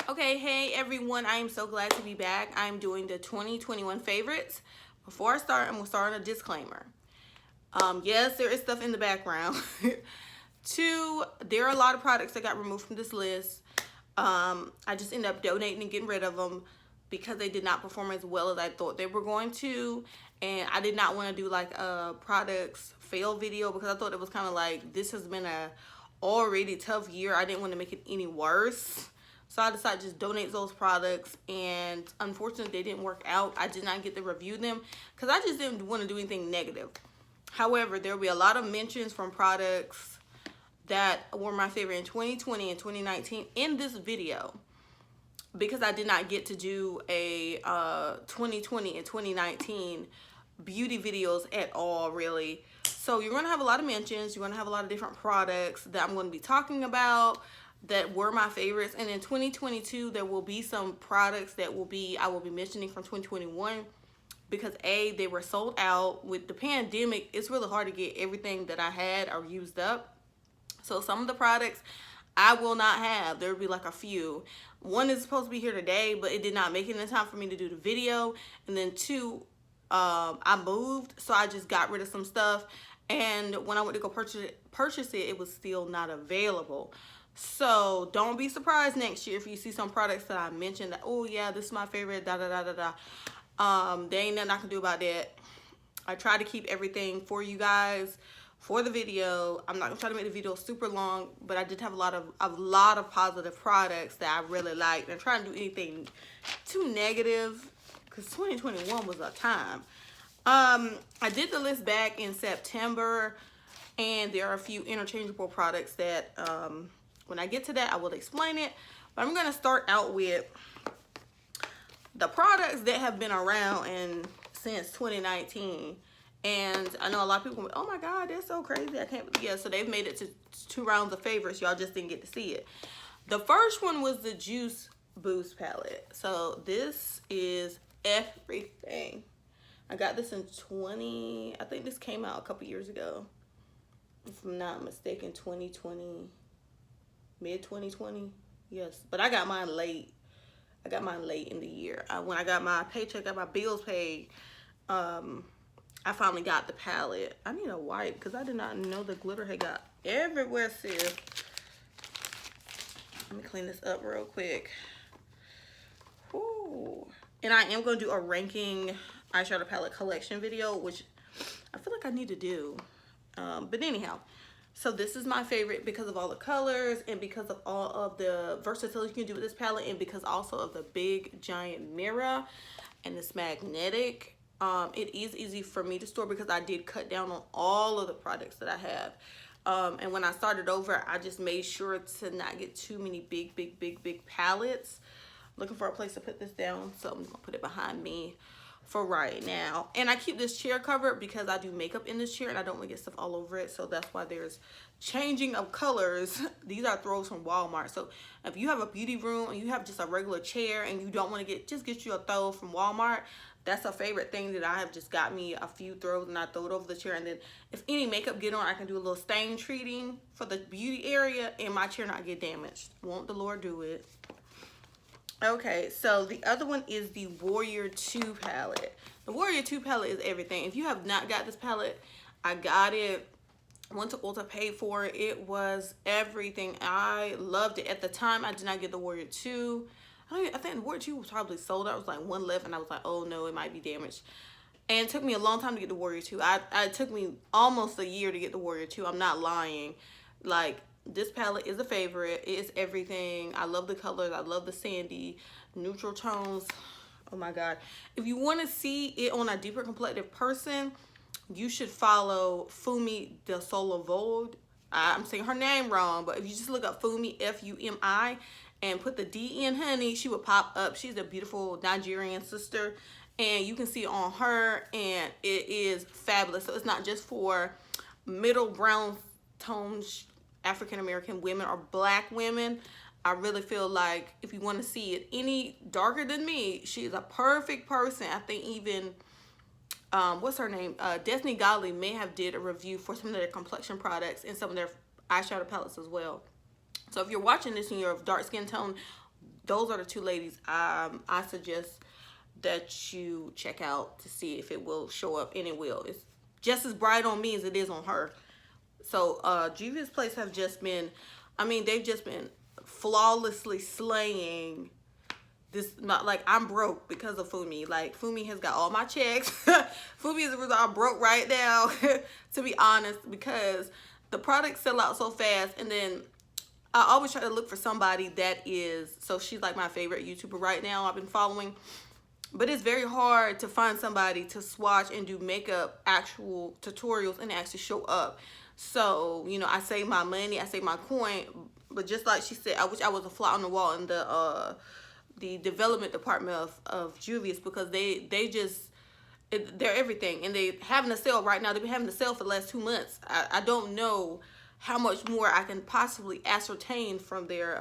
Okay, hey everyone, I am so glad to be back. I'm doing the 2021 favorites. Before I start, I'm going to start on a disclaimer. Yes, there is stuff in the background. Two, there are a lot of products that got removed from this list. I just ended up donating and getting rid of them because they did not perform as well as I thought they were going to. And I did not want to do like a products fail video because I thought it was kind of like, this has been a already tough year. I didn't want to make it any worse. So I decided to just donate those products, and unfortunately they didn't work out. I did not get to review them because I just didn't want to do anything negative. However, there will be a lot of mentions from products that were my favorite in 2020 and 2019 in this video because I did not get to do a 2020 and 2019 beauty videos at all, really. So you're going to have a lot of mentions. You're going to have a lot of different products that I'm going to be talking about that were my favorites. And in 2022 there will be some products that I will be mentioning from 2021 because they were sold out. With the pandemic, it's really hard to get everything that I had or used up. So some of the products I will not have. There will be like a few. One is supposed to be here today, but it did not make it in time for me to do the video. And then two, I moved, so I just got rid of some stuff. And when I went to go purchase it, it was still not available. So don't be surprised next year if you see some products that I mentioned that, oh yeah, this is my favorite, da da da da da. There ain't nothing I can do about that. I try to keep everything for you guys for the video. I'm not gonna try to make the video super long, but I did have a lot of positive products that I really liked. I'm trying to do anything too negative because 2021 was a time. I did the list back in September, and there are a few interchangeable products that when I get to that, I will explain it. But I'm going to start out with the products that have been around since 2019. And I know a lot of people went, oh my God, that's so crazy. I can't believe. Yeah, so they've made it to 2 rounds of favorites. Y'all just didn't get to see it. The first one was the Juice Boost palette. So this is everything. I got this in I think this came out a couple years ago. If I'm not mistaken, 2020. Mid 2020, yes, but I got mine late. I got mine late in the year. When I got my paycheck, got my bills paid, I finally got the palette. I need a wipe because I did not know the glitter had got everywhere, sis. Let me clean this up real quick. Ooh. And I am going to do a ranking eyeshadow palette collection video, which I feel like I need to do. But anyhow. So this is my favorite because of all the colors and because of all of the versatility you can do with this palette, and because also of the big giant mirror and it's magnetic. It is easy for me to store because I did cut down on all of the products that I have. And when I started over, I just made sure to not get too many big palettes. Looking for a place to put this down, so I'm gonna put it behind me for right now. And I keep this chair covered because I do makeup in this chair and I don't want to get stuff all over it. So that's why there's changing of colors. These are throws from Walmart. So if you have a beauty room and you have just a regular chair and you don't want to get you a throw from Walmart, that's a favorite thing that I have just got me a few throws and I throw it over the chair. And then if any makeup get on, I can do a little stain treating for the beauty area and my chair not get damaged. Won't the Lord do it? Okay, so the other one is the Warrior 2 palette. The Warrior 2 palette is everything. If you have not got this palette, I got it. Went to Ulta, paid for it. It was everything. I loved it. At the time, I did not get the Warrior 2. I think the Warrior 2 was probably sold out. It was like one left, and I was like, oh no, it might be damaged. And it took me a long time to get the Warrior 2. It took me almost a year to get the Warrior 2. I'm not lying. Like, this palette is a favorite. It is everything. I love the colors. I love the sandy, neutral tones. Oh my God. If you want to see it on a deeper complected person, you should follow Fumi de Solo Vogue. I'm saying her name wrong, but if you just look up Fumi, F-U-M-I, and put the D in, honey, she would pop up. She's a beautiful Nigerian sister, and you can see it on her, and it is fabulous. So it's not just for middle brown tones African-American women or black women. I really feel like if you want to see it any darker than me, she is a perfect person. I think even what's her name, Destiny Godly may have did a review for some of their complexion products and some of their eyeshadow palettes as well. So if you're watching this and you're of dark skin tone, those are the two ladies I suggest that you check out to see if it will show up, and it will. It's just as bright on me as it is on her. So Juvia'S Place have just been, I mean, they've just been flawlessly slaying this. Like, I'm broke because of Fumi. Like, Fumi has got all my checks. Fumi is I'm broke right now, to be honest, because the products sell out so fast. And then I always try to look for somebody that is, so she's like my favorite YouTuber right now I've been following. But it's very hard to find somebody to swatch and do makeup actual tutorials and actually show up. So, you know, I save my money, I save my coin. But just like she said, I wish I was a fly on the wall in the development department of Juvia'S, because they just, they're everything. And they having a sale right now. They've been having a sale for the last 2 months. I don't know how much more I can possibly ascertain from their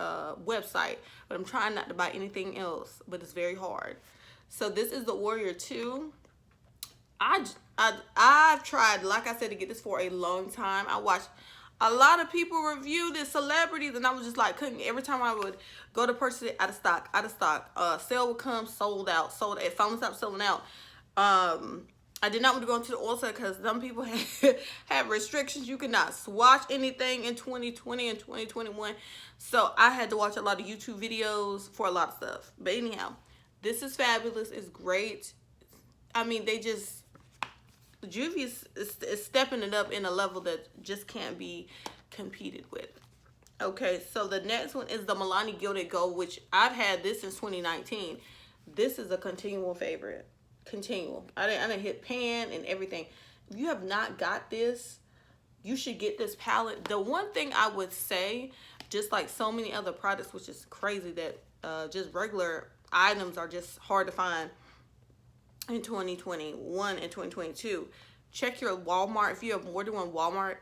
website. But I'm trying not to buy anything else. But it's very hard. So this is the Warrior 2. I've tried, like I said, to get this for a long time. I watched a lot of people review this, celebrities, and I was just like, couldn't. Every time I would go to purchase it, out of stock. Sale would come, sold out. It finally stopped selling out. I did not want to go into the oil sale because some people have restrictions. You cannot swatch anything in 2020 and 2021. So I had to watch a lot of YouTube videos for a lot of stuff. But anyhow, this is fabulous. It's great. I mean, they just, Juvia'S is stepping it up in a level that just can't be competed with. Okay, so the next one is the Milani Gilded Gold, which I've had this since 2019. This is a continual favorite. Continual. I didn't hit pan and everything. If you have not got this, you should get this palette. The one thing I would say, just like so many other products, which is crazy that just regular items are just hard to find in 2021 and 2022. Check your Walmart. If you have more than one Walmart,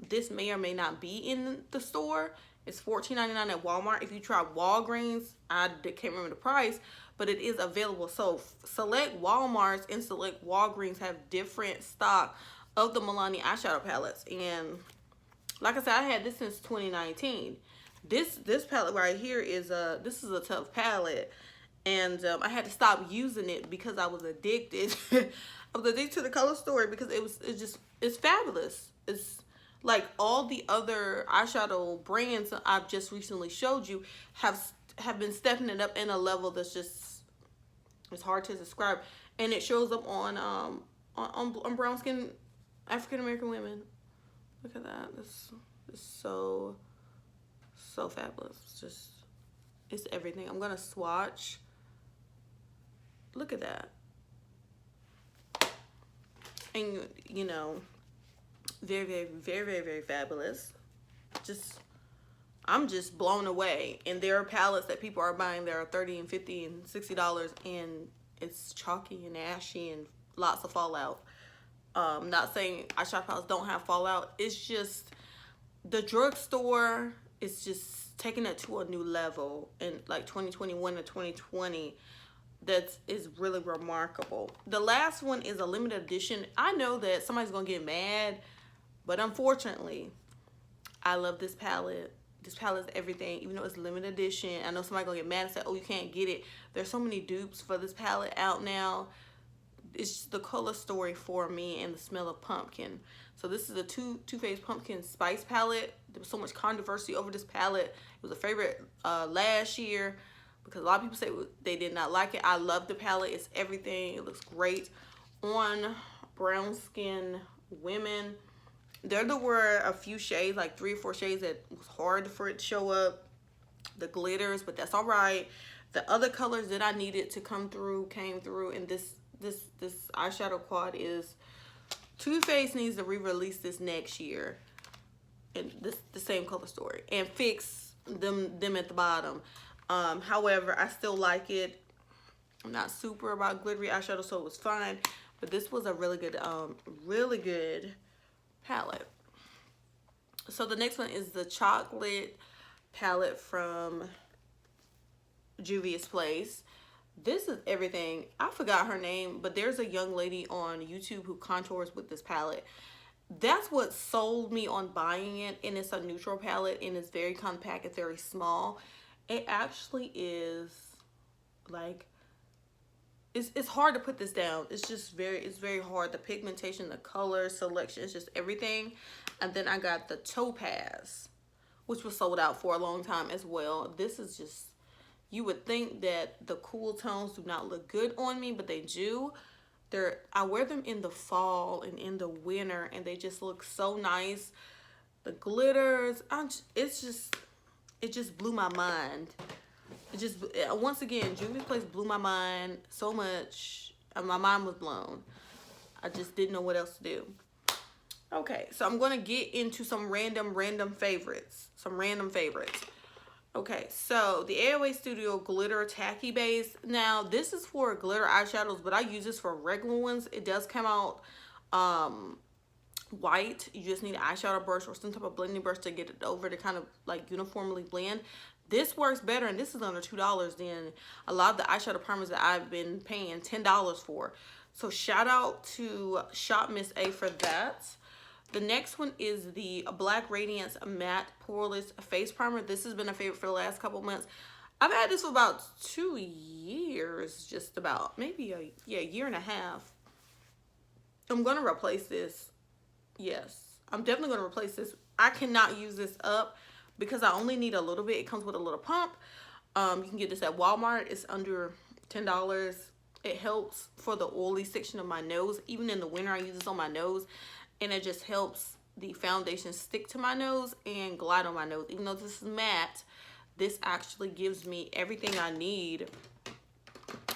this may or may not be in the store. It's $14.99 at Walmart. If you try Walgreens, I can't remember the price, but it is available. So select Walmarts and select Walgreens have different stock of the Milani eyeshadow palettes. And like I said, I had this since 2019. This palette right here is this is a tough palette. And I had to stop using it because I was addicted. I was addicted to the color story because it's fabulous. It's like all the other eyeshadow brands I've just recently showed you have been stepping it up in a level that's just, it's hard to describe. And it shows up on brown skin African American women. Look at that. This is so fabulous. It's everything. I'm gonna swatch. Look at that. And you know, very, very, very, very, very fabulous. I'm just blown away. And there are palettes that people are buying that are $30 and $50 and $60, and it's chalky and ashy and lots of fallout. Not saying eyeshadow palettes don't have fallout. It's just the drugstore is just taking it to a new level in like 2021 to 2020. That is really remarkable. The last one is a limited edition. I know that somebody's gonna get mad, but unfortunately, I love this palette. This palette is everything, even though it's limited edition. I know somebody's gonna get mad and say, oh, you can't get it. There's so many dupes for this palette out now. It's just the color story for me and the smell of pumpkin. So this is a Too Faced Pumpkin Spice palette. There was so much controversy over this palette. It was a favorite last year because a lot of people say they did not like it. I love the palette. It's everything. It looks great on brown skin women. There were a few shades, like 3 or 4 shades that was hard for it to show up. The glitters, but that's all right. The other colors that I needed to come through came through, and this eyeshadow quad is Too Faced needs to re-release this next year, and the same color story, and fix them at the bottom. However, I still like it. I'm not super about glittery eyeshadow, so it was fine. But this was a really good palette. So the next one is the chocolate palette from Juvia'S Place. This is everything. I forgot her name, but there's a young lady on YouTube who contours with this palette. That's what sold me on buying it, and it's a neutral palette, and it's very compact, it's very small. It actually is like, it's hard to put this down. It's just it's very hard. The pigmentation, the color selection, it's just everything. And then I got the Topaz, which was sold out for a long time as well. This is just, you would think that the cool tones do not look good on me, but they do. I wear them in the fall and in the winter, and they just look so nice. The glitters, it just blew my mind. It just, once again, Juvia'S place blew my mind so much. My mind was blown. I just didn't know what else to do. Okay, so I'm going to get into some random favorites. Okay, so the Aoa Studio Glitter Tacky Base. Now, this is for glitter eyeshadows, but I use this for regular ones. It does come out white. You just need an eyeshadow brush or some type of blending brush to get it over to kind of like uniformly blend. This works better, and this is under $2 than a lot of the eyeshadow primers that I've been paying $10 for. So shout out to Shop Miss A for that. The next one is the Black Radiance Matte Poreless Face Primer. This has been a favorite for the last couple months. I've had this for about 2 years, just about, maybe a year and a half. I'm going to replace this. Yes, I'm definitely going to replace this. I cannot use this up because I only need a little bit. It comes with a little pump. You can get this at Walmart. It's under $10. It helps for the oily section of my nose. Even in the winter, I use this on my nose. And it just helps the foundation stick to my nose and glide on my nose. Even though this is matte, this actually gives me everything I need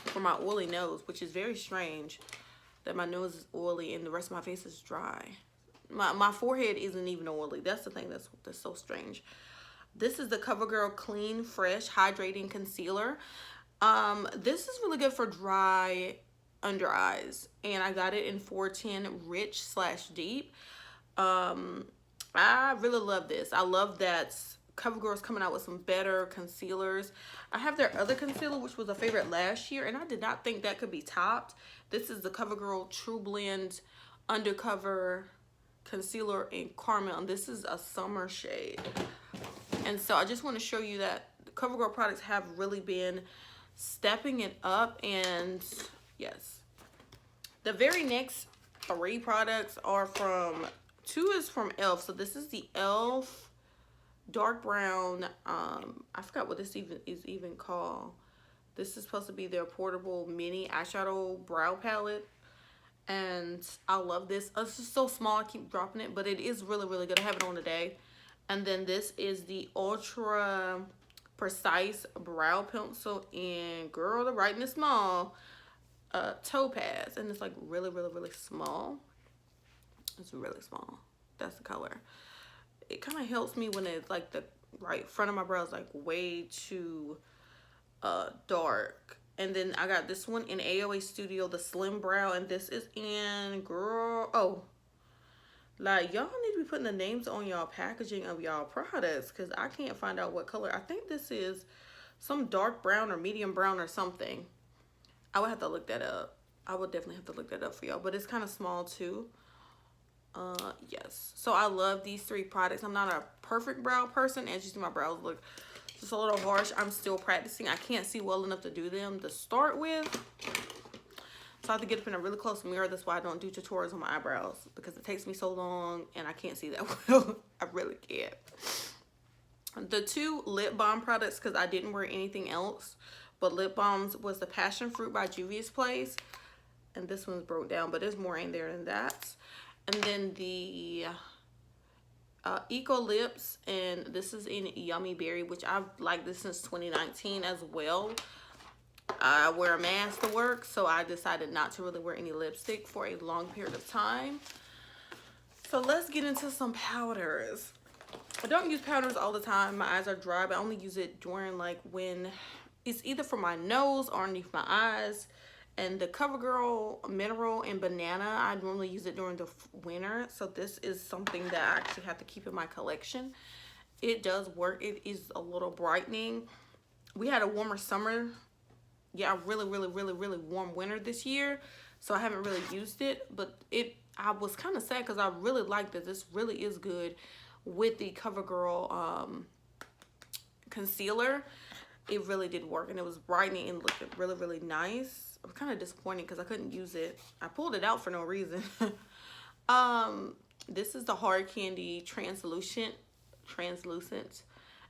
for my oily nose, which is very strange that my nose is oily and the rest of my face is dry. My forehead isn't even oily. That's the thing that's so strange. This is the Covergirl Clean Fresh Hydrating Concealer. This is really good for dry under eyes, and I got it in 410 Rich / Deep. I really love this. I love that CoverGirl's coming out with some better concealers. I have their other concealer, which was a favorite last year, and I did not think that could be topped. This is the CoverGirl True Blend Undercover Concealer in Caramel, and this is a summer shade. And so I just want to show you that the CoverGirl products have really been stepping it up. And yes, the very next 3 products are from, 2 is from e.l.f. So this is the e.l.f. dark brown, I forgot what this is even called. This is supposed to be their portable mini eyeshadow brow palette, and I love this. It's just so small, I keep dropping it, but it is really, really good. I have it on today. And then this is the Ultra Precise Brow Pencil in, girl, the brightness small, Topaz, and it's like really, really, really small. It's really small. That's the color. It kind of helps me when it's like the right front of my brow is like way too dark. And then I got this one in Aoa Studio, the Slim Brow, and this is in, girl, oh, like, y'all need to be putting the names on y'all packaging of y'all products, because I can't find out what color. I think this is some dark brown or medium brown or something. I would have to look that up. I would definitely have to look that up for y'all, but it's kind of small too. Yes, so I love these 3 products. I'm not a perfect brow person. As you see, my brows look just a little harsh. I'm still practicing. I can't see well enough to do them to start with, so I have to get up in a really close mirror. That's why I don't do tutorials on my eyebrows, because it takes me so long and I can't see that well. I really can't. The 2 lip balm products, because I didn't wear anything else but lip balms, was the Passion Fruit by Juvia'S Place, and this one's broke down, but there's more in there than that. And then the Eco Lips, and this is in Yummy Berry, which I've liked this since 2019 as well. I wear a mask to work, so I decided not to really wear any lipstick for a long period of time. So let's get into some powders. I don't use powders all the time. My eyes are dry, but I only use it during like when it's either for my nose or underneath my eyes. And the CoverGirl Mineral and Banana, I normally use it during the winter. So this is something that I actually have to keep in my collection. It does work. It is a little brightening. We had a warmer summer. Yeah, a really, really, really, really warm winter this year. So I haven't really used it. But I was kind of sad because I really like that. This really is good with the CoverGirl concealer. it really did work, and it was brightening and looked really, really nice. I'm kind of disappointed because I couldn't use it. I pulled it out for no reason. This is the Hard Candy Translucent.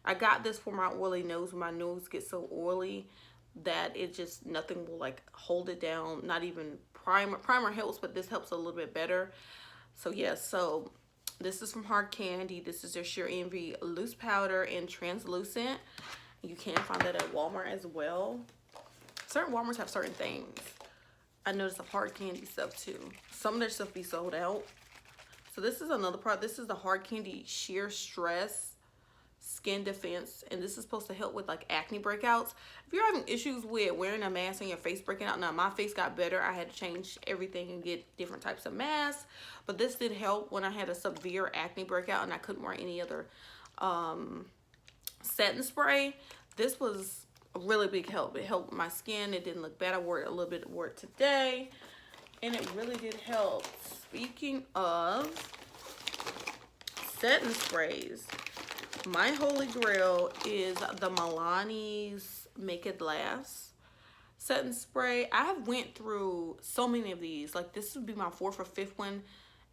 I got this for my oily nose. When my nose gets so oily that it just, nothing will like hold it down. Not even primer. Primer helps, but this helps a little bit better. So yeah, so this is from Hard Candy. This is their Sheer Envy Loose Powder and Translucent. You can find that at Walmart as well. Certain Walmarts have certain things. I noticed the Hard Candy stuff too. Some of their stuff be sold out. So this is another product. This is the Hard Candy Sheer Stress Skin Defense, and this is supposed to help with like acne breakouts. If you're having issues with wearing a mask and your face breaking out, now my face got better. I had to change everything and get different types of masks, but this did help when I had a severe acne breakout and I couldn't wear any other setting spray. This was a really big help. It helped my skin. It didn't look bad. I wore it a little bit of today, and it really did help. Speaking of setting sprays, my holy grail is the Milani's Make It Last setting spray. I have went through so many of these. Like, this would be my 4th or 5th one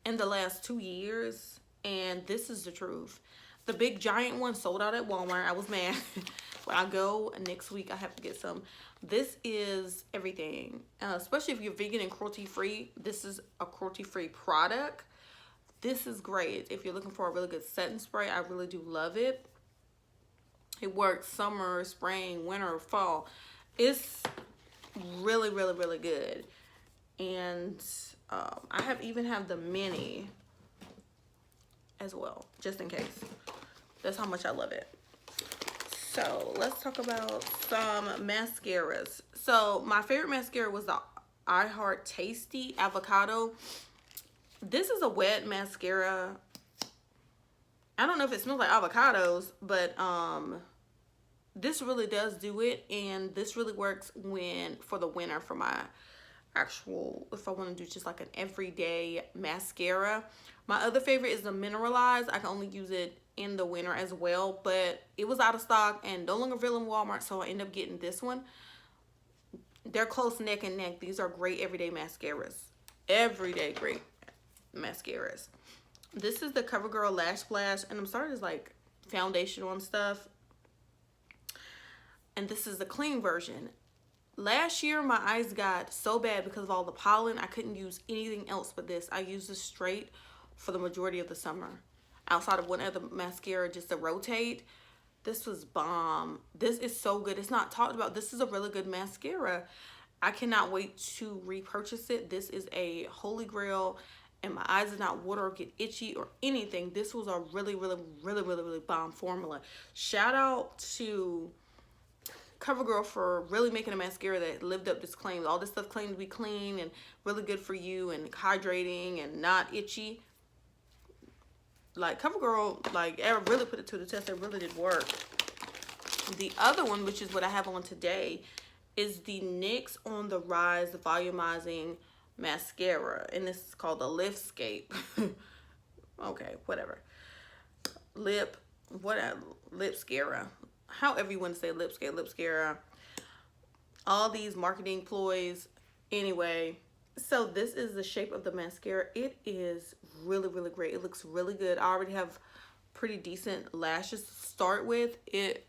in the last 2 years, and this is the truth. The big giant one sold out at Walmart. I was mad. When I go next week, I have to get some. This is everything, especially if you're vegan and cruelty-free. This is a cruelty-free product. This is great if you're looking for a really good setting spray. I really do love it. It works summer, spring, winter, fall. It's really, really, really good. And I even have the mini as well, just in case. That's how much I love it. So let's talk about some mascaras. So my favorite mascara was the I Heart Tasty Avocado. This is a wet mascara. I don't know if it smells like avocados, but this really does do it, and this really works for the winter for my actual, if I want to do just like an everyday mascara. My other favorite is the Mineralized. I can only use it in the winter as well, but it was out of stock and no longer available in Walmart, so I ended up getting this one. They're close neck and neck. These are great everyday mascaras. Everyday great mascaras. This is the Covergirl Lash Splash, and I'm sorry, it's like foundation on stuff. And this is the clean version. Last year, my eyes got so bad because of all the pollen, I couldn't use anything else but this. I used this straight for the majority of the summer. Outside of one other mascara just to rotate. This was bomb. This is so good. It's not talked about. This is a really good mascara. I cannot wait to repurchase it. This is a holy grail, and my eyes did not water or get itchy or anything. This was a really, really, really, really, really bomb formula. Shout out to Covergirl for really making a mascara that lived up to this claim. All this stuff claimed to be clean and really good for you and hydrating and not itchy. Like, Covergirl, like, I really put it to the test. It really did work. The other one, which is what I have on today, is the NYX On The Rise Volumizing Mascara. And this is called the Lipscape. Okay, whatever. Lipscara. However you want to say Lipscape, Lipscara. All these marketing ploys. Anyway, so this is the shape of the mascara. It is really, really great. It looks really good. I already have pretty decent lashes to start with. It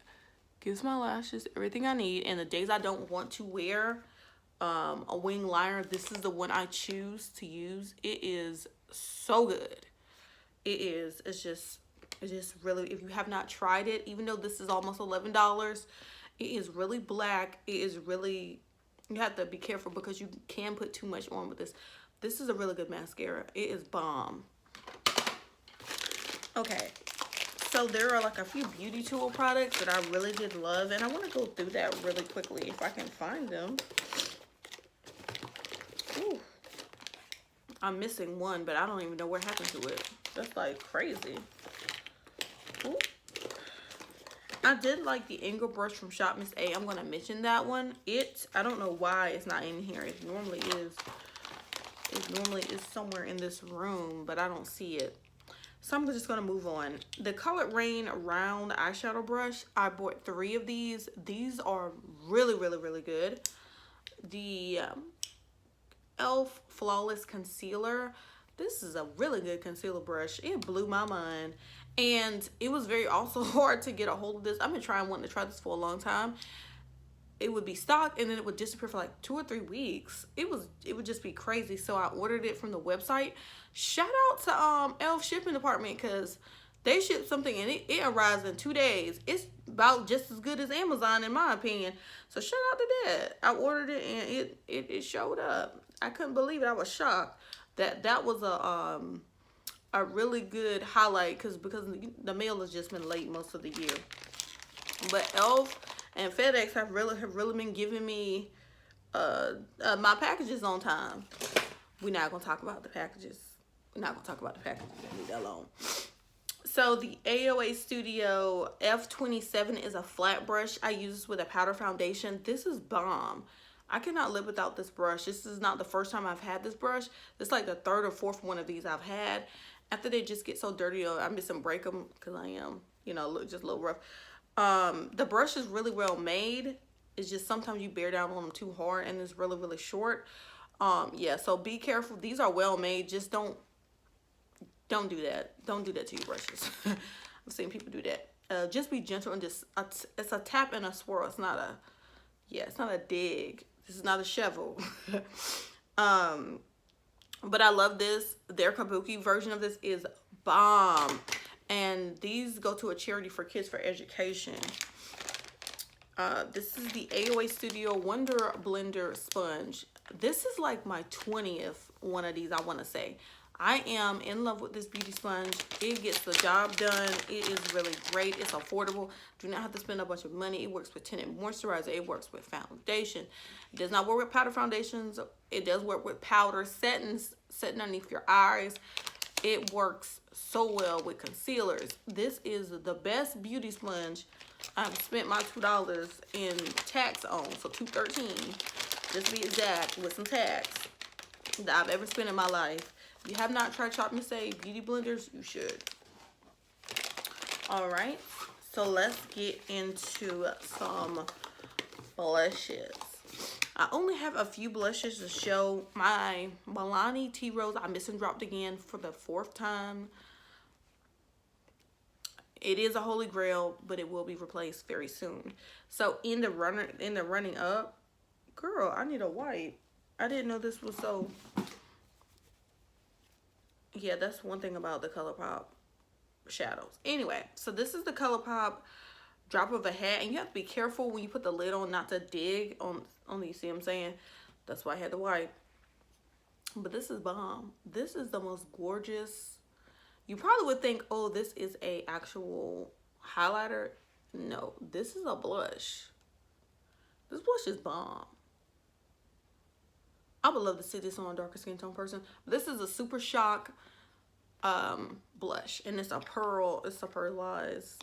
gives my lashes everything I need. And the days I don't want to wear a wing liner, this is the one I choose to use. It is so good. It is. It's just really, if you have not tried it, even though this is almost $11, it is really black. It is really, you have to be careful because you can put too much on with this. This is a really good mascara. It is bomb. Okay, so there are like a few beauty tool products that I really did love, and I want to go through that really quickly if I can find them. Ooh. I'm missing one, but I don't even know what happened to it. That's like crazy. Ooh. I did like the Angle brush from Shop Miss A. I'm going to mention that one. I don't know why it's not in here. It normally is. It normally is somewhere in this room, but I don't see it. So I'm just gonna move on. The Colored Rain round eyeshadow brush, I bought 3 of these. These are really, really, really good. The e.l.f. Flawless Concealer. This is a really good concealer brush. It blew my mind. And it was very also hard to get a hold of this. I've been wanting to try this for a long time. It would be stocked and then it would disappear for like 2 or 3 weeks. It would just be crazy. So I ordered it from the website. Shout out to e.l.f. shipping department, because they ship something and it arrives in 2 days. It's about just as good as Amazon in my opinion. So shout out to that. I ordered it and it showed up. I couldn't believe it. I was shocked. That was a really good highlight because the mail has just been late most of the year. But e.l.f. and FedEx have really been giving me my packages on time. We're not gonna talk about the packages. We're not gonna talk about the packages. Leave that alone. So the Aoa Studio F27 is a flat brush. I use this with a powder foundation. This is bomb. I cannot live without this brush. This is not the first time I've had this brush. This is like the 3rd or 4th one of these I've had. After they just get so dirty, I'm just gonna break them because I am, you know, just a little rough. The brush is really well made. It's just sometimes you bear down on them too hard and it's really, really short. Yeah, so be careful. These are well made. Just don't do that. Don't do that to your brushes. I've seen people do that. Just be gentle and just, it's a tap and a swirl. It's not a, yeah, it's not a dig. This is not a shovel. But I love this. Their kabuki version of this is bomb. And these go to a charity for kids for education. This is the Aoa Studio Wonder Blender Sponge. This is like my 20th one of these, I want to say. I am in love with this beauty sponge. It gets the job done. It is really great. It's affordable. Do not have to spend a bunch of money. It works with tinted moisturizer. It works with foundation. It does not work with powder foundations. It does work with powder setting underneath your eyes. It works so well with concealers. This is the best beauty sponge I've spent my $2 in tax on. So $2.13, just to be exact, with some tax, that I've ever spent in my life. If you have not tried Shop and Save beauty blenders, you should. All right, so let's get into some blushes. I only have a few blushes to show. My Milani Tea Rose, I missed and dropped again for the 4th time. It is a holy grail, but it will be replaced very soon. So in the running up, girl, I need a wipe. I didn't know this was so. Yeah, that's one thing about the ColourPop shadows. Anyway, so this is the ColourPop drop of a hat, and you have to be careful when you put the lid on not to dig on these. See what I'm saying? That's why I had to wipe. But this is bomb. This is the most gorgeous. You probably would think, oh, this is a actual highlighter. No, this is a blush. This blush is bomb. I would love to see this on a darker skin tone person. This is a Super Shock blush, and it's a pearlized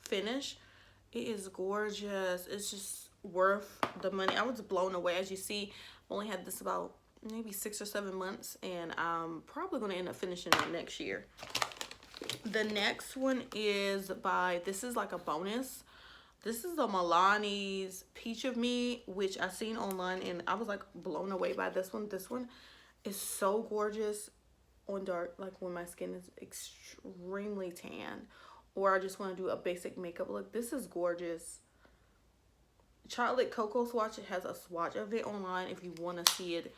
finish. It is gorgeous. It's just worth the money. I was blown away. As you see, I only had this about maybe 6 or 7 months, and I'm probably going to end up finishing it next year. The next one is this is like a bonus. This is the Milani's Peach of Me, which I seen online, and I was like blown away by this one. This one is so gorgeous on dark, like when my skin is extremely tan, or I just want to do a basic makeup look. This is gorgeous. Chocolate Cocoa Swatch, it has a swatch of it online if you want to see it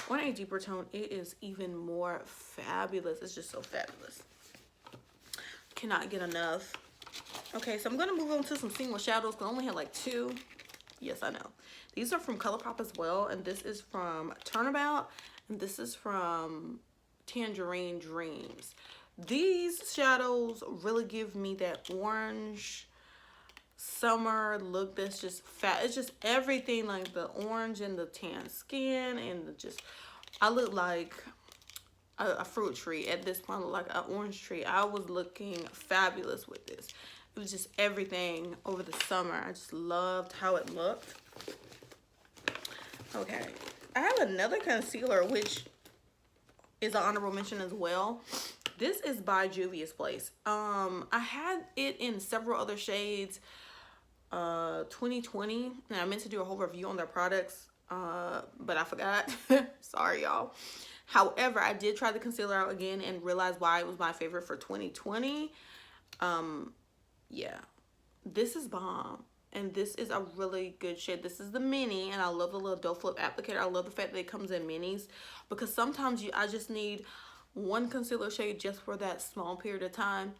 on a deeper tone. It is even more fabulous. It's just so fabulous. Cannot get enough. Okay, so I'm going to move on to some seamless shadows because I only had like 2. Yes, I know. These are from ColourPop as well, and this is from Turnabout, and this is from Tangerine Dreams. These shadows really give me that orange summer look that's just fat. It's just everything, like the orange and the tan skin, and I look like a fruit tree at this point. I look like an orange tree. I was looking fabulous with this. It was just everything over the summer. I just loved how it looked. Okay, I have another concealer which is an honorable mention as well. This is by Juvia'S Place. I had it in several other shades 2020, and I meant to do a whole review on their products, but I forgot. Sorry, y'all. However, I did try the concealer out again and realized why it was my favorite for 2020. Yeah, this is bomb, and this is a really good shade. This is the mini, and I love the little doe flip applicator. I love the fact that it comes in minis, because sometimes I just need one concealer shade just for that small period of time.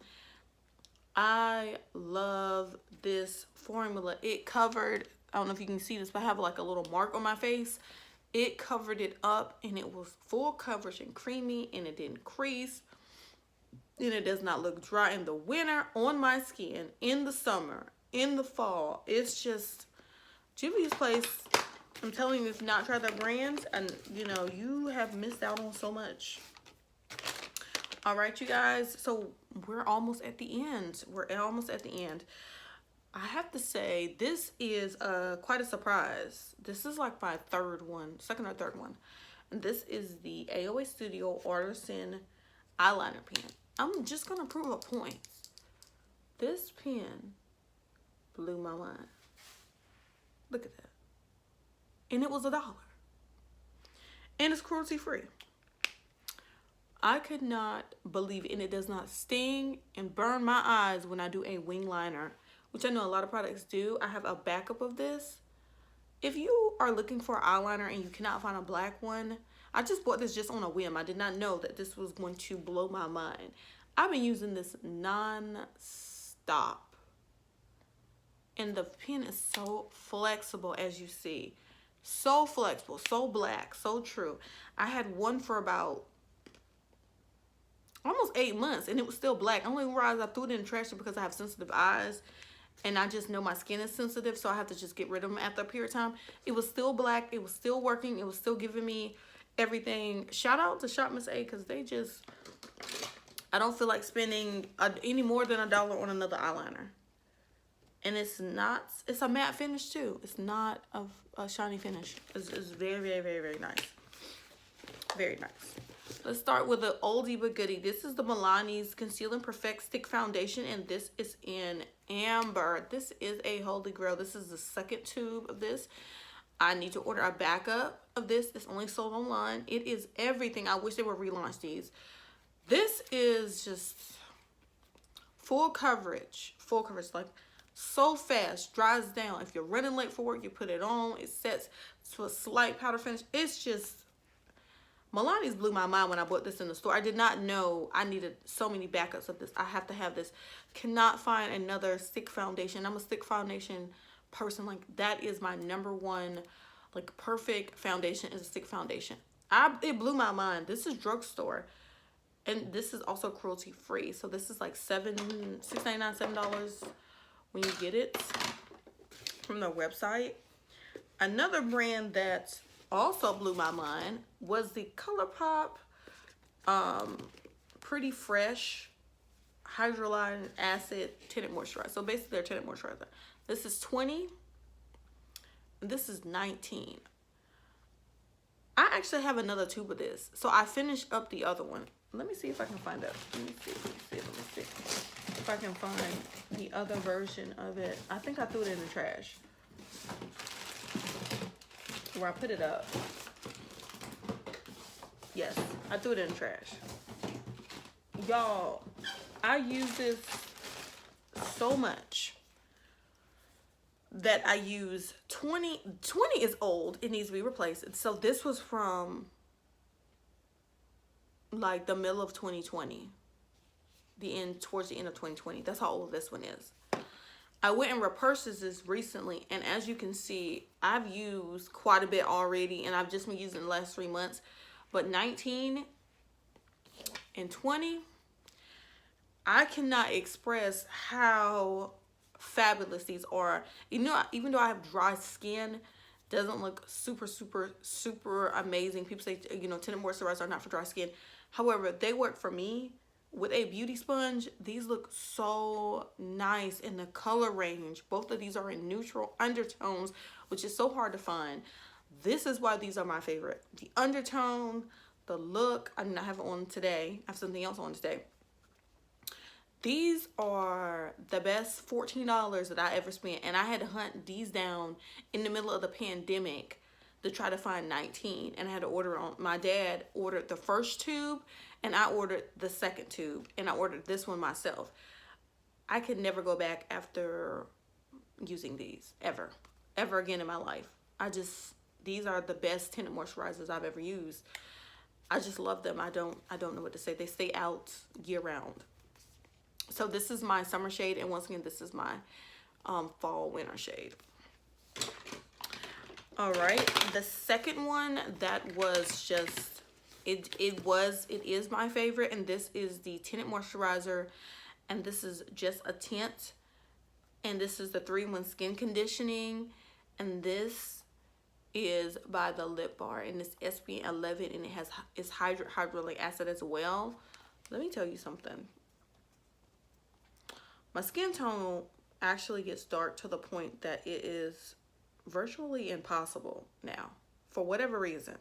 I love this formula. It covered, I don't know if you can see this, but I have like a little mark on my face. It covered it up, and it was full coverage and creamy, and it didn't crease, and it does not look dry in the winter, on my skin, in the summer, in the fall. It's just Juvia'S Place. I'm telling you, if you not try their brands, and you know, you have missed out on so much. All right, you guys, so we're almost at the end. We're almost at the end. I have to say, this is quite a surprise. This is like my second or third one. And this is the Aoa Studio Artisan eyeliner pen. I'm just gonna prove a point. This pen blew my mind. Look at that. And it was $1. And it's cruelty free. I could not believe it, and it does not sting and burn my eyes when I do a wing liner, which I know a lot of products do. I have a backup of this. If you are looking for an eyeliner and you cannot find a black one, I just bought this just on a whim. I did not know that this was going to blow my mind. I've been using this non-stop, and the pen is so flexible, as you see. So flexible, so black, so true. I had one for about almost 8 months, and it was still black. Only reason I threw it in the trash because I have sensitive eyes, and I just know my skin is sensitive, so I have to just get rid of them after a period of time. It was still black. It was still working. It was still giving me everything. Shout out to Shop Miss A, because they just, I don't feel like spending any more than $1 on another eyeliner. And it's not, it's a matte finish too. It's not a shiny finish. It's very, very, very, very nice. Very nice. Let's start with the oldie but goodie. This is the Milani's Conceal and Perfect Stick Foundation, and this is in Amber. This is a holy grail. This is the second tube of this. I need to order a backup of this. It's only sold online. It is everything. I wish they would relaunch these. This is just full coverage. Full coverage, like so fast, dries down. If you're running late for work, you put it on. It sets to a slight powder finish. It's just, Milani's blew my mind when I bought this in the store. I did not know I needed so many backups of this. I have to have this. Cannot find another stick foundation. I'm a stick foundation person. Like, that is my #1, like, perfect foundation is a stick foundation. It blew my mind. This is drugstore, and this is also cruelty free. So this is like $6.99, $7 when you get it from their website. Another brand that also blew my mind was the ColourPop Pretty Fresh Hydrolyzed Acid Tinted Moisturizer. So basically their tinted moisturizer. This is $20. This is $19. I actually have another tube of this. So I finished up the other one. Let me see if I can find it. Let me see if I can find the other version of it. I think I threw it in the trash where I put it up. Yes, I threw it in the trash. Y'all, I use this so much that I use 20 is old. It needs to be replaced. So this was from like the middle of 2020, towards the end of 2020. That's how old this one is. I went and repurchased this recently, and as you can see, I've used quite a bit already, and I've just been using it the last 3 months. But 19 and 20, I cannot express how fabulous these are. You know, even though I have dry skin, doesn't look super, super, super amazing. People say, you know, tinted moisturizers are not for dry skin. However, they work for me. With a beauty sponge, these look so nice in the color range. Both of these are in neutral undertones, which is so hard to find. This is why these are my favorite. The undertone, the look. I do not have it on today. I have something else on today. These are the best $14 that I ever spent, and I had to hunt these down in the middle of the pandemic to try to find 19, and I had to order on. My dad ordered the first tube, and I ordered the second tube, and I ordered this one myself. I could never go back after using these ever again in my life. These are the best tinted moisturizers I've ever used. I just love them. I don't know what to say. They stay out year round. So this is my summer shade, and once again, this is my fall winter shade. All right, the second one that was just it is my favorite, and this is the tinted moisturizer, and this is just a tint, and this is the 3-in-1 skin conditioning, and this is by the Lip Bar, and it's SPF 11, and it's hyaluronic acid as well. Let me tell you something. My skin tone actually gets dark to the point that it is virtually impossible now, for whatever reason,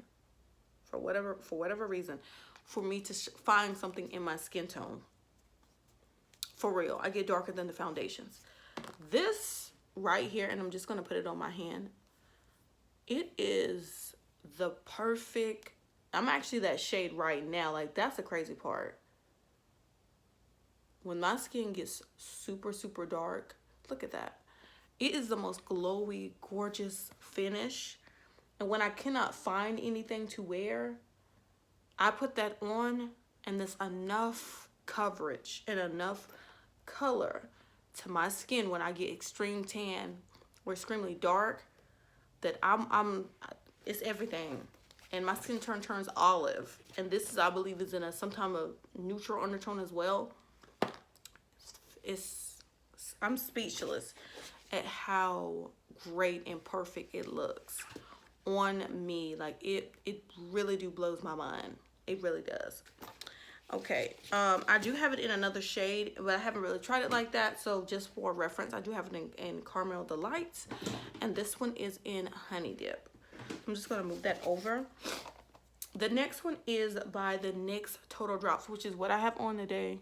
for me to find something in my skin tone. For real, I get darker than the foundations. This right here, and I'm just gonna put it on my hand. It is the perfect. I'm actually that shade right now. Like, that's the crazy part. When my skin gets super, super dark, look at that. It is the most glowy, gorgeous finish. And when I cannot find anything to wear, I put that on, and there's enough coverage and enough color to my skin when I get extreme tan or extremely dark that it's everything. And my skin turns olive. And this is, I believe, is in some type of neutral undertone as well. I'm speechless at how great and perfect it looks on me. Like, it really blows my mind. It really does. Okay, I do have it in another shade, but I haven't really tried it like that. So just for reference, I do have it in Caramel Delights, and this one is in Honey Dip. I'm just gonna move that over. The next one is by the NYX Total Drops, which is what I have on today.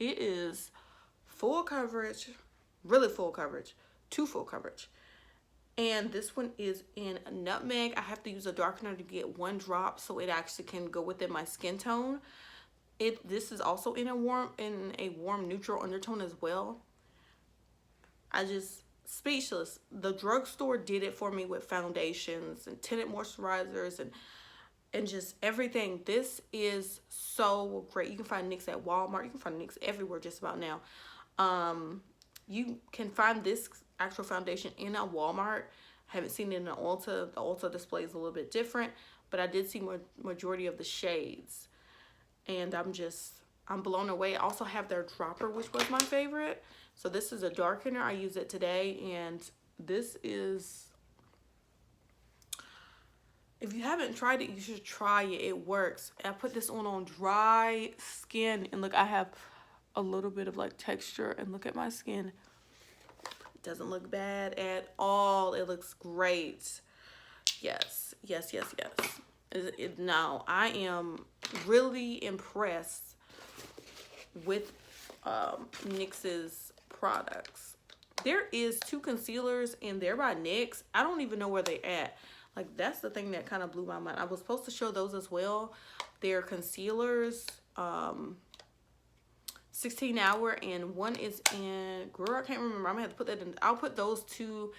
It is full coverage, really full coverage, to full coverage. And this one is in Nutmeg. I have to use a darkener to get 1 drop so it actually can go within my skin tone. This is also in a warm neutral undertone as well. I just speechless. The drugstore did it for me with foundations and tinted moisturizers and just everything. This is so great. You can find NYX at Walmart. You can find NYX everywhere just about now. You can find this actual foundation in a Walmart. I haven't seen it in an Ulta. The Ulta display is a little bit different, but I did see majority of the shades. And I'm blown away. I also have their dropper, which was my favorite. So this is a darkener. I use it today, and this is, if you haven't tried it, you should try it. It works. I put this on dry skin, and look, I have a little bit of like texture, and look at my skin. It doesn't look bad at all. It looks great. Yes, yes, yes, yes. Now, I am really impressed with NYX's products. There is 2 concealers, and they're by NYX. I don't even know where they're at. Like, that's the thing that kind of blew my mind. I was supposed to show those as well. They're concealers, 16 hour, and one is in, girl, I can't remember. I'm gonna have to put that in. I'll put those 2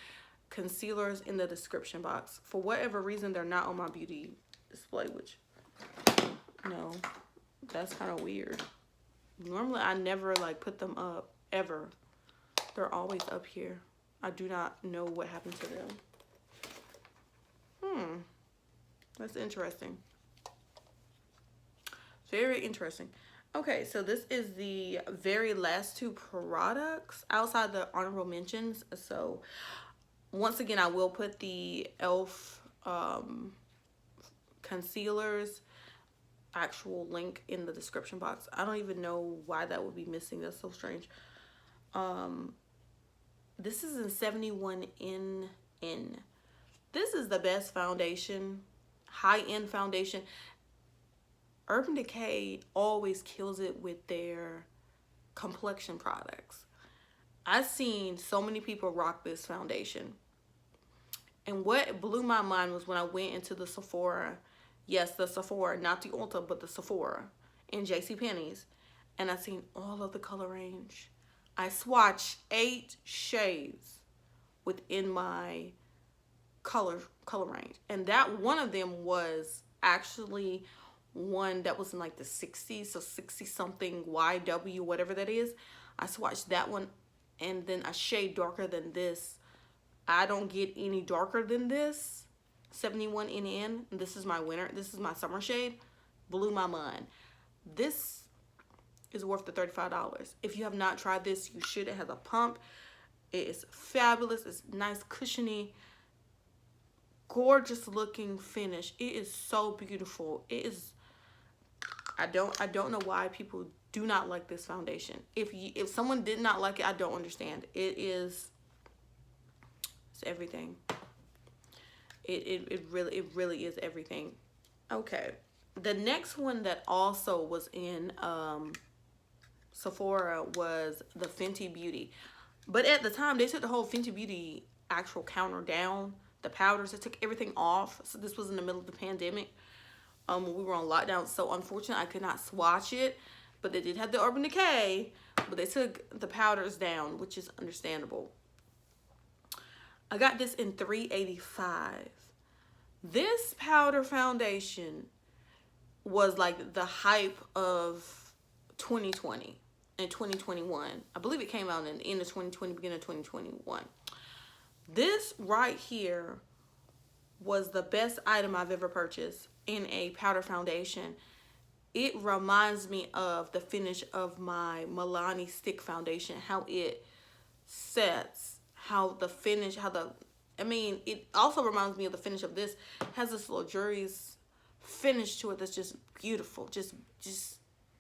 concealers in the description box. For whatever reason, they're not on my beauty display, which, no, that's kind of weird. Normally, I never like put them up, ever. They're always up here. I do not know what happened to them. That's interesting. Very interesting. Okay, so this is the very last 2 products outside the honorable mentions. So once again, I will put the e.l.f. Concealers actual link in the description box. I don't even know why that would be missing. That's so strange. This is in 71NN. This is the best foundation high-end foundation. Urban Decay always kills it with their complexion products. I've seen so many people rock this foundation. And what blew my mind was when I went into the Sephora. Yes, the Sephora, not the Ulta, but the Sephora in JCPenney's. And I seen all of the color range. I swatched 8 shades within my color range. And that one of them was actually one that was in like the 60s, so 60 something YW, whatever that is. I swatched that one, and then a shade darker than this. I don't get any darker than this. 71 NN. This is my winter. This is my summer shade. Blew my mind. This is worth the $35. If you have not tried this, you should. It has a pump. It is fabulous. It's nice, cushiony, gorgeous looking finish. It is so beautiful. It is. I don't know why people do not like this foundation. If someone did not like it, I don't understand. It's everything. It really is everything. Okay, the next one that also was in Sephora was the Fenty Beauty, but at the time they took the whole Fenty Beauty actual counter down, the powders, they took everything off. So this was in the middle of the pandemic. We were on lockdown, so unfortunately I could not swatch it, but they did have the Urban Decay, but they took the powders down, which is understandable. I got this in $3.85. This powder foundation was like the hype of 2020 and 2021. I believe it came out in the end of 2020, beginning of 2021. This right here was the best item I've ever purchased in a powder foundation. It reminds me of the finish of my Milani stick foundation, how it sets, how the finish, it also reminds me of the finish of this. It has this luxurious finish to it that's just beautiful. Just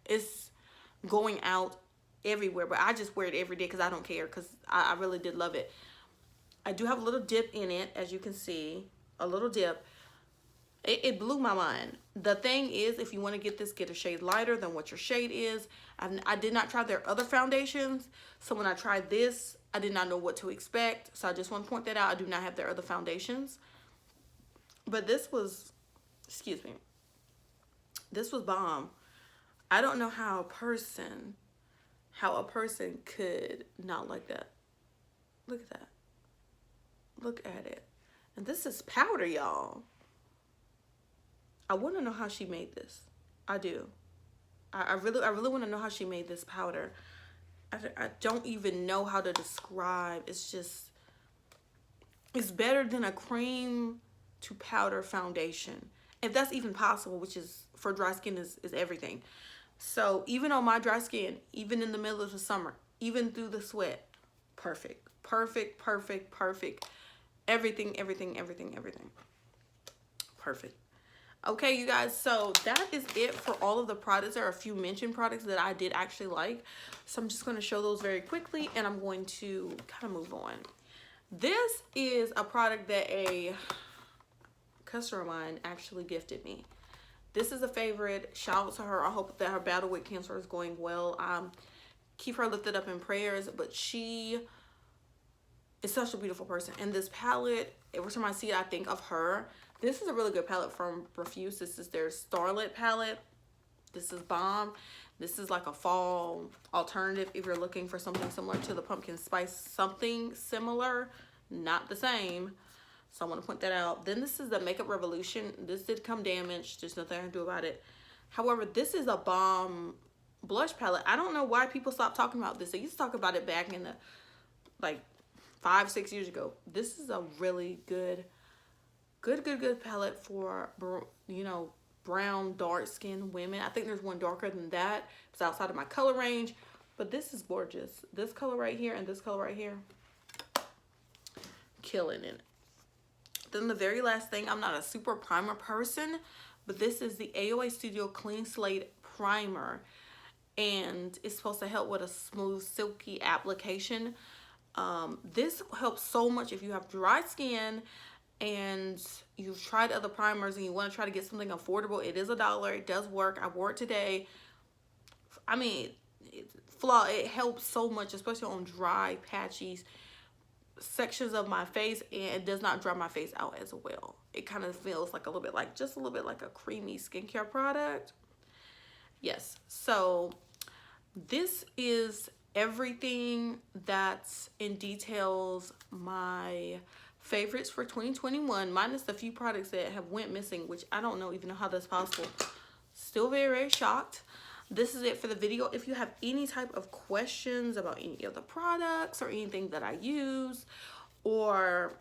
it's going out everywhere, but I just wear it every day because I don't care, because I really did love it. I do have a little dip in it, as you can see, a little dip. It blew my mind. The thing is, if you want to get this, get a shade lighter than what your shade is. I did not try their other foundations, so when I tried this, I did not know what to expect. So I just want to point that out. I do not have their other foundations. But this was, excuse me, this was bomb. I don't know how a person could not like that. Look at that. Look at it. And this is powder, y'all. I want to know how she made this. I do. I really want to know how she made this powder. I don't even know how to describe. It's just, it's better than a cream to powder foundation, if that's even possible, which is, for dry skin, is everything. So even on my dry skin, even in the middle of the summer, even through the sweat, perfect, perfect, perfect, perfect. Everything, everything, everything, everything. Perfect. Okay, you guys, so that is it for all of the products. There are a few mentioned products that I did actually like, so I'm just going to show those very quickly, and I'm going to kind of move on. This is a product that a customer of mine actually gifted me. This is a favorite. Shout out to her. I hope that her battle with cancer is going well. Keep her lifted up in prayers, but she is such a beautiful person. And this palette, every time I see it, I think of her. This is a really good palette from Refuse. This is their Starlet Palette. This is bomb. This is like a fall alternative if you're looking for something similar to the pumpkin spice. Something similar, not the same. So I want to point that out. Then this is the Makeup Revolution. This did come damaged. There's nothing I can do about it. However, this is a bomb blush palette. I don't know why people stopped talking about this. They used to talk about it back in the, like, 5-6 years ago. This is a really good palette for, you know, brown, dark skinned women. I think there's one darker than that. It's outside of my color range, but this is gorgeous. This color right here and this color right here, killing it. Then the very last thing, I'm not a super primer person, but this is the Aoa Studio Clean Slate Primer, and it's supposed to help with a smooth, silky application. This helps so much if you have dry skin and you've tried other primers and you want to try to get something affordable, it is $1. It does work. I wore it today. I mean, it helps so much, especially on dry, patchy sections of my face, and it does not dry my face out as well. It kind of feels like just a little bit like a creamy skincare product. Yes, so this is everything that's in details my favorites for 2021, minus the few products that have went missing, which I don't even know how that's possible. Still very, very shocked. This is it for the video. If you have any type of questions about any of the products or anything that I use, or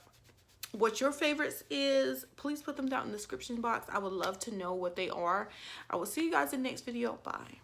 what your favorites is, please put them down in the description box. I would love to know what they are. I will see you guys in the next video. Bye.